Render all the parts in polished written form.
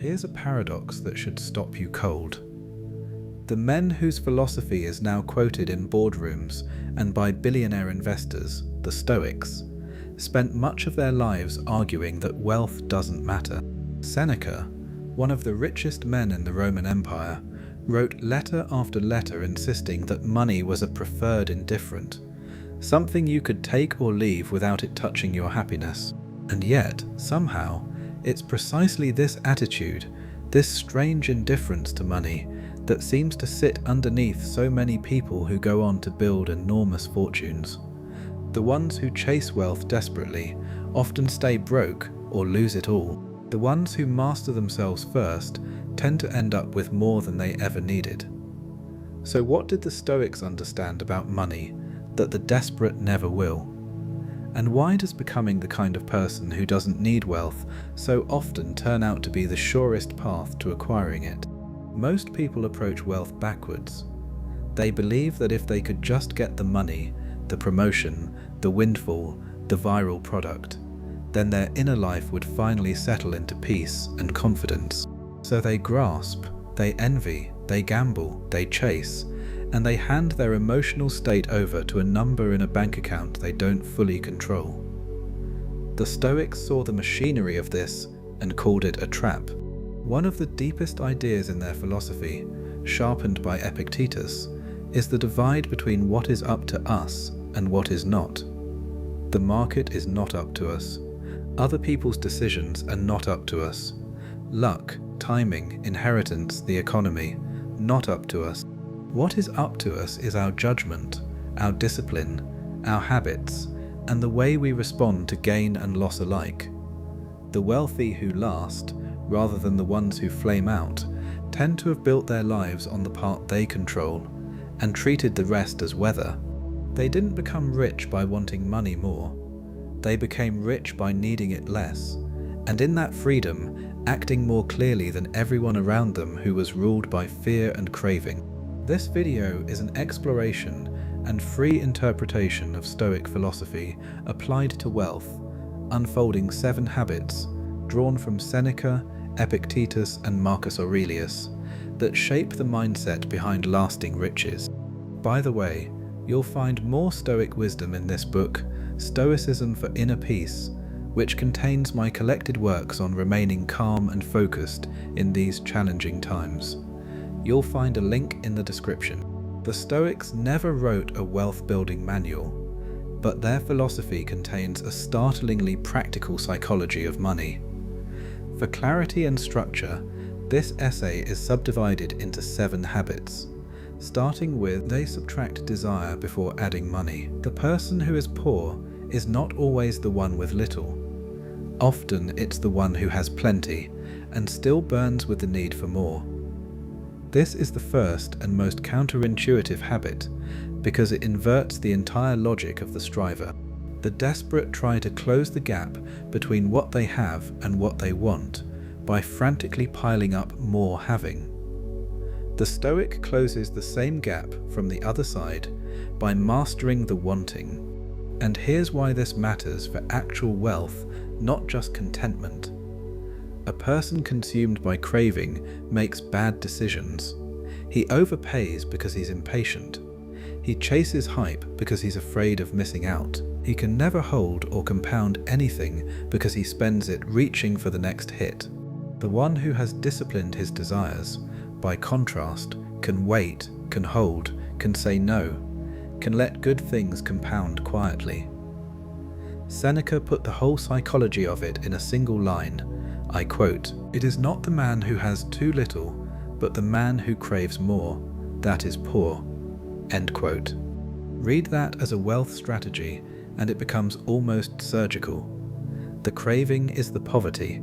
Here's a paradox that should stop you cold. The men whose philosophy is now quoted in boardrooms and by billionaire investors, the Stoics, spent much of their lives arguing that wealth doesn't matter. Seneca, one of the richest men in the Roman Empire, wrote letter after letter insisting that money was a preferred indifferent, something you could take or leave without it touching your happiness. And yet, somehow, it's precisely this attitude, this strange indifference to money, that seems to sit underneath so many people who go on to build enormous fortunes. The ones who chase wealth desperately often stay broke or lose it all. The ones who master themselves first tend to end up with more than they ever needed. So what did the Stoics understand about money that the desperate never will? And why does becoming the kind of person who doesn't need wealth so often turn out to be the surest path to acquiring it? Most people approach wealth backwards. They believe that if they could just get the money, the promotion, the windfall, the viral product, then their inner life would finally settle into peace and confidence. So they grasp, they envy, they gamble, they chase, and they hand their emotional state over to a number in a bank account they don't fully control. The Stoics saw the machinery of this and called it a trap. One of the deepest ideas in their philosophy, sharpened by Epictetus, is the divide between what is up to us and what is not. The market is not up to us. Other people's decisions are not up to us. Luck, timing, inheritance, the economy, not up to us. What is up to us is our judgment, our discipline, our habits, and the way we respond to gain and loss alike. The wealthy who last, rather than the ones who flame out, tend to have built their lives on the part they control and treated the rest as weather. They didn't become rich by wanting money more. They became rich by needing it less, and in that freedom, acting more clearly than everyone around them who was ruled by fear and craving. This video is an exploration and free interpretation of Stoic philosophy applied to wealth, unfolding 7 habits drawn from Seneca, Epictetus, and Marcus Aurelius that shape the mindset behind lasting riches. By the way, you'll find more Stoic wisdom in this book, Stoicism for Inner Peace, which contains my collected works on remaining calm and focused in these challenging times. You'll find a link in the description. The Stoics never wrote a wealth-building manual, but their philosophy contains a startlingly practical psychology of money. For clarity and structure, this essay is subdivided into 7 habits, starting with they subtract desire before adding money. The person who is poor is not always the one with little. Often it's the one who has plenty and still burns with the need for more. This is the first and most counterintuitive habit because it inverts the entire logic of the striver. The desperate try to close the gap between what they have and what they want by frantically piling up more having. The Stoic closes the same gap from the other side by mastering the wanting. And here's why this matters for actual wealth, not just contentment. A person consumed by craving makes bad decisions. He overpays because he's impatient. He chases hype because he's afraid of missing out. He can never hold or compound anything because he spends it reaching for the next hit. The one who has disciplined his desires, by contrast, can wait, can hold, can say no, can let good things compound quietly. Seneca put the whole psychology of it in a single line. I quote, "It is not the man who has too little, but the man who craves more, that is poor." End quote. Read that as a wealth strategy and it becomes almost surgical. The craving is the poverty.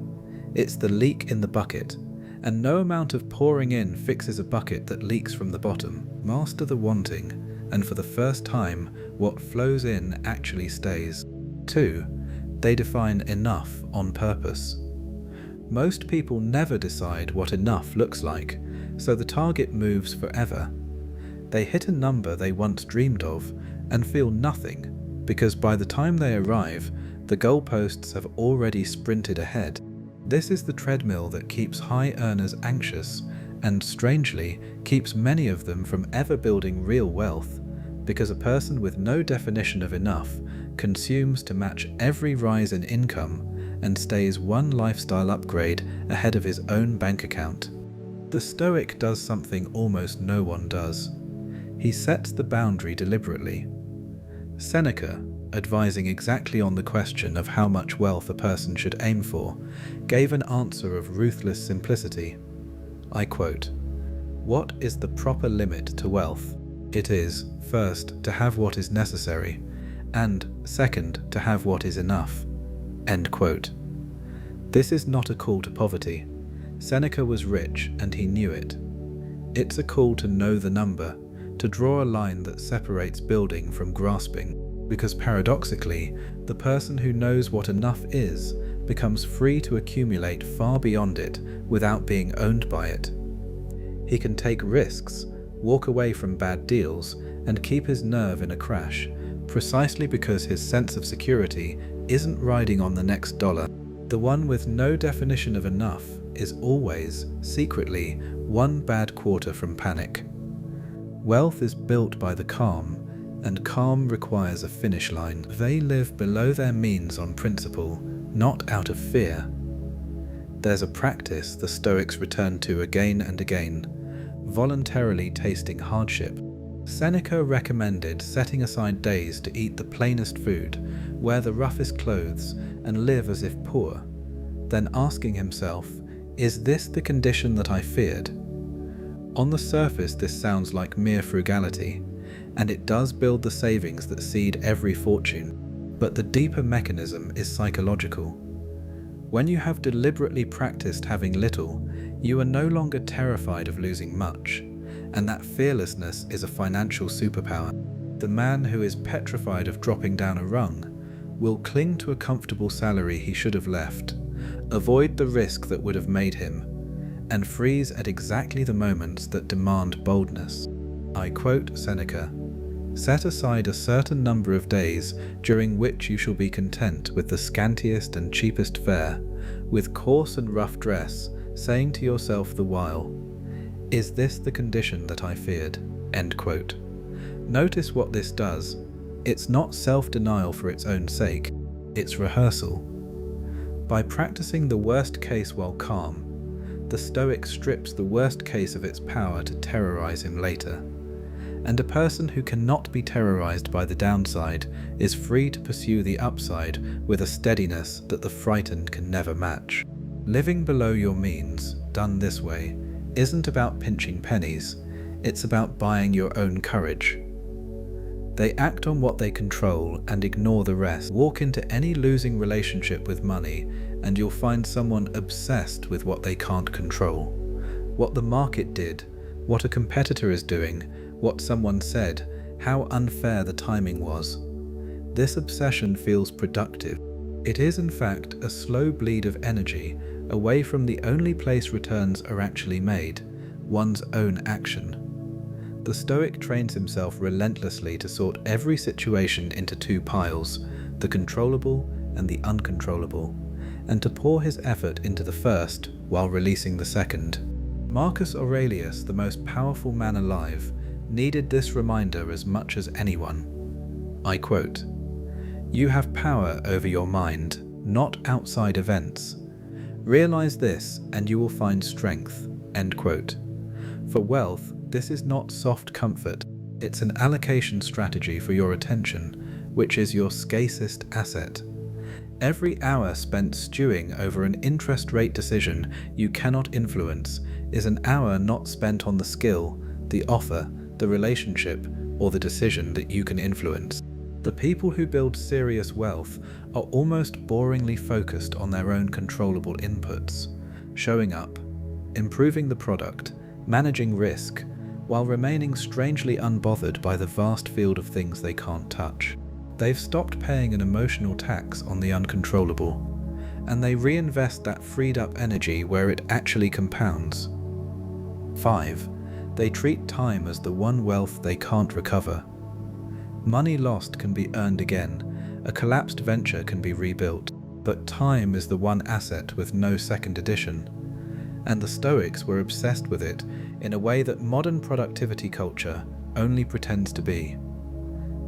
It's the leak in the bucket, and no amount of pouring in fixes a bucket that leaks from the bottom. Master the wanting, and for the first time, what flows in actually stays. 2. They define enough on purpose. Most people never decide what enough looks like, so the target moves forever. They hit a number they once dreamed of and feel nothing, because by the time they arrive, the goalposts have already sprinted ahead. This is the treadmill that keeps high earners anxious and, strangely, keeps many of them from ever building real wealth, because a person with no definition of enough consumes to match every rise in income and stays one lifestyle upgrade ahead of his own bank account. The Stoic does something almost no one does. He sets the boundary deliberately. Seneca, advising exactly on the question of how much wealth a person should aim for, gave an answer of ruthless simplicity. I quote, "What is the proper limit to wealth? It is, first, to have what is necessary, and, second, to have what is enough." End quote. This is not a call to poverty. Seneca was rich and he knew it. It's a call to know the number, to draw a line that separates building from grasping, because paradoxically, the person who knows what enough is becomes free to accumulate far beyond it without being owned by it. He can take risks, walk away from bad deals, and keep his nerve in a crash, precisely because his sense of security isn't riding on the next dollar. The one with no definition of enough is always, secretly, one bad quarter from panic. Wealth is built by the calm, and calm requires a finish line. They live below their means on principle, not out of fear. There's a practice the Stoics return to again and again, voluntarily tasting hardship. Seneca recommended setting aside days to eat the plainest food, wear the roughest clothes, and live as if poor, then asking himself, is this the condition that I feared? On the surface this sounds like mere frugality, and it does build the savings that seed every fortune, but the deeper mechanism is psychological. When you have deliberately practiced having little, you are no longer terrified of losing much, and that fearlessness is a financial superpower. The man who is petrified of dropping down a rung will cling to a comfortable salary he should have left, avoid the risk that would have made him, and freeze at exactly the moments that demand boldness. I quote Seneca, "Set aside a certain number of days during which you shall be content with the scantiest and cheapest fare, with coarse and rough dress, saying to yourself the while, 'Is this the condition that I feared?'" End quote. Notice what this does. It's not self-denial for its own sake, it's rehearsal. By practicing the worst case while calm, the Stoic strips the worst case of its power to terrorize him later. And a person who cannot be terrorized by the downside is free to pursue the upside with a steadiness that the frightened can never match. Living below your means, done this way, isn't about pinching pennies, it's about buying your own courage. They act on what they control and ignore the rest. Walk into any losing relationship with money and you'll find someone obsessed with what they can't control. What the market did, what a competitor is doing, what someone said, how unfair the timing was. This obsession feels productive. It is in fact a slow bleed of energy away from the only place returns are actually made, one's own action. The Stoic trains himself relentlessly to sort every situation into two piles, the controllable and the uncontrollable, and to pour his effort into the first while releasing the second. Marcus Aurelius, the most powerful man alive, needed this reminder as much as anyone. I quote, "You have power over your mind, not outside events. Realize this and you will find strength." End quote. For wealth, this is not soft comfort, it's an allocation strategy for your attention, which is your scarcest asset. Every hour spent stewing over an interest rate decision you cannot influence is an hour not spent on the skill, the offer, the relationship, or the decision that you can influence. The people who build serious wealth are almost boringly focused on their own controllable inputs, showing up, improving the product, managing risk, while remaining strangely unbothered by the vast field of things they can't touch. They've stopped paying an emotional tax on the uncontrollable, and they reinvest that freed up energy where it actually compounds. 5. They treat time as the one wealth they can't recover. Money lost can be earned again, a collapsed venture can be rebuilt, but time is the one asset with no second edition, and the Stoics were obsessed with it in a way that modern productivity culture only pretends to be.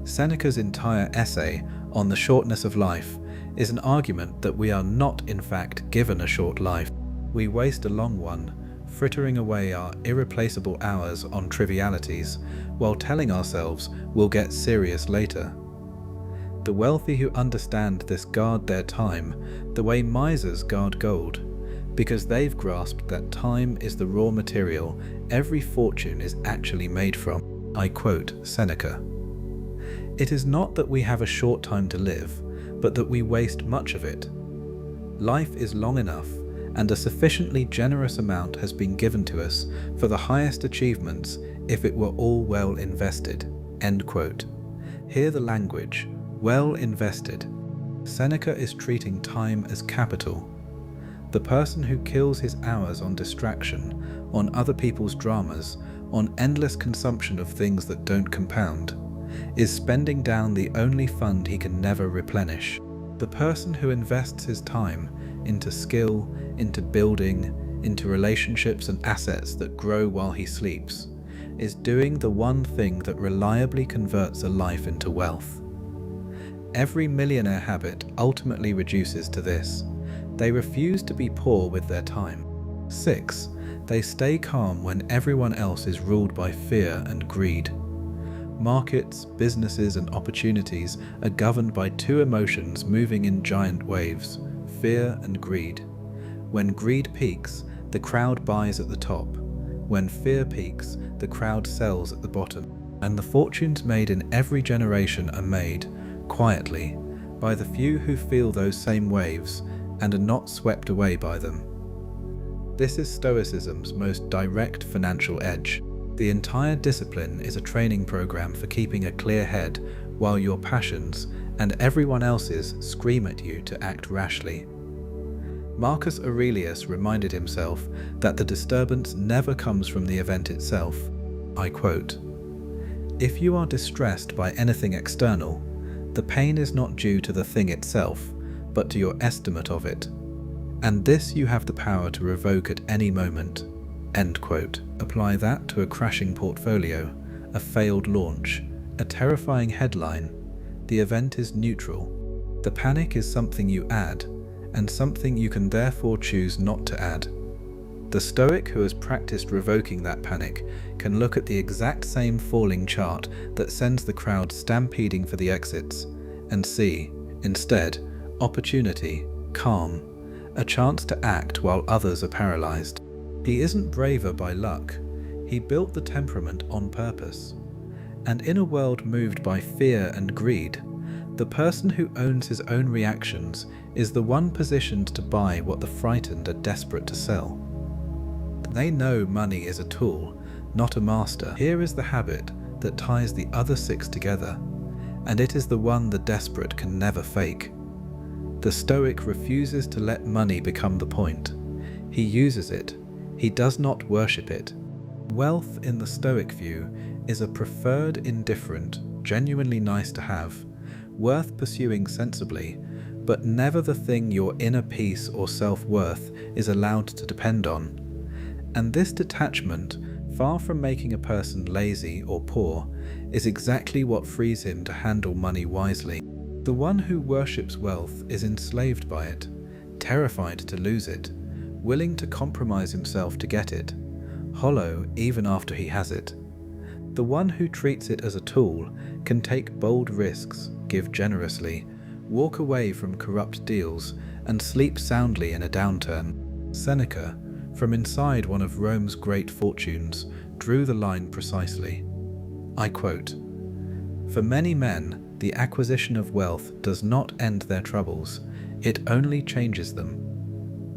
Seneca's entire essay on the shortness of life is an argument that we are not in fact given a short life. We waste a long one, frittering away our irreplaceable hours on trivialities, while telling ourselves we'll get serious later. The wealthy who understand this guard their time the way misers guard gold, because they've grasped that time is the raw material every fortune is actually made from. I quote Seneca. It is not that we have a short time to live, but that we waste much of it. Life is long enough, and a sufficiently generous amount has been given to us for the highest achievements if it were all well invested. End quote. Hear the language, well invested. Seneca is treating time as capital. The person who kills his hours on distraction, on other people's dramas, on endless consumption of things that don't compound, is spending down the only fund he can never replenish. The person who invests his time into skill, into building, into relationships and assets that grow while he sleeps, is doing the one thing that reliably converts a life into wealth. Every millionaire habit ultimately reduces to this. They refuse to be poor with their time. 6. They stay calm when everyone else is ruled by fear and greed. Markets, businesses, and opportunities are governed by two emotions moving in giant waves: fear and greed. When greed peaks, the crowd buys at the top. When fear peaks, the crowd sells at the bottom. And the fortunes made in every generation are made, quietly, by the few who feel those same waves and are not swept away by them. This is Stoicism's most direct financial edge. The entire discipline is a training program for keeping a clear head while your passions and everyone else's scream at you to act rashly. Marcus Aurelius reminded himself that the disturbance never comes from the event itself. I quote, "If you are distressed by anything external, the pain is not due to the thing itself, but to your estimate of it. And this you have the power to revoke at any moment." End quote. Apply that to a crashing portfolio, a failed launch, a terrifying headline. The event is neutral. The panic is something you add, and something you can therefore choose not to add. The Stoic who has practiced revoking that panic can look at the exact same falling chart that sends the crowd stampeding for the exits, and see, instead, opportunity, calm, a chance to act while others are paralyzed. He isn't braver by luck. He built the temperament on purpose. And in a world moved by fear and greed, the person who owns his own reactions is the one positioned to buy what the frightened are desperate to sell. They know money is a tool, not a master. Here is the habit that ties the other 6 together, and it is the one the desperate can never fake. The Stoic refuses to let money become the point. He uses it. He does not worship it. Wealth in the Stoic view is a preferred indifferent, genuinely nice to have, worth pursuing sensibly, but never the thing your inner peace or self-worth is allowed to depend on. And this detachment, far from making a person lazy or poor, is exactly what frees him to handle money wisely. The one who worships wealth is enslaved by it, terrified to lose it, willing to compromise himself to get it, hollow even after he has it. The one who treats it as a tool can take bold risks, give generously, walk away from corrupt deals, and sleep soundly in a downturn. Seneca, from inside one of Rome's great fortunes, drew the line precisely. I quote, "For many men, the acquisition of wealth does not end their troubles, it only changes them.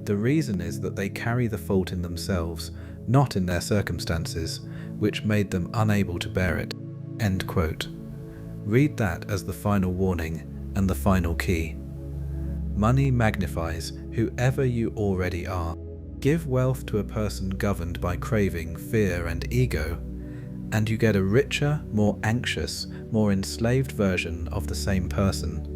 The reason is that they carry the fault in themselves, not in their circumstances, which made them unable to bear it." End quote. Read that as the final warning and the final key. Money magnifies whoever you already are. Give wealth to a person governed by craving, fear, and ego, and you get a richer, more anxious, more enslaved version of the same person.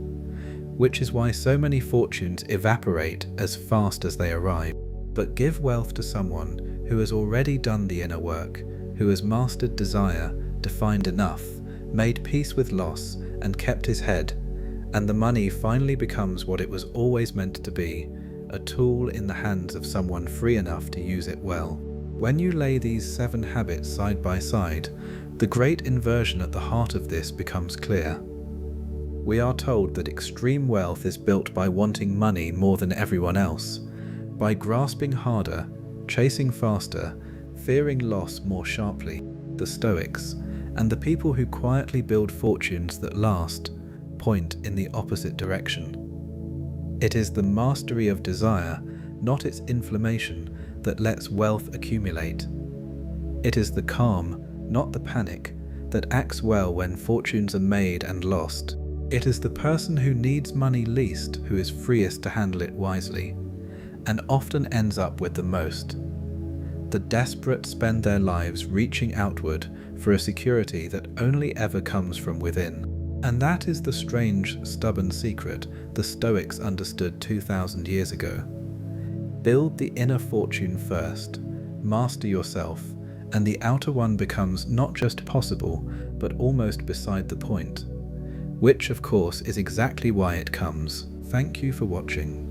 which is why so many fortunes evaporate as fast as they arrive. But give wealth to someone who has already done the inner work, who has mastered desire, defined enough, made peace with loss, and kept his head, and the money finally becomes what it was always meant to be, a tool in the hands of someone free enough to use it well. When you lay these 7 habits side by side, the great inversion at the heart of this becomes clear. We are told that extreme wealth is built by wanting money more than everyone else, by grasping harder, chasing faster, fearing loss more sharply. The Stoics, and the people who quietly build fortunes that last, point in the opposite direction. It is the mastery of desire, not its inflammation, that lets wealth accumulate. It is the calm, not the panic, that acts well when fortunes are made and lost. It is the person who needs money least who is freest to handle it wisely, and often ends up with the most. The desperate spend their lives reaching outward for a security that only ever comes from within. And that is the strange, stubborn secret the Stoics understood 2,000 years ago. Build the inner fortune first, master yourself, and the outer one becomes not just possible, but almost beside the point. Which, of course, is exactly why it comes. Thank you for watching.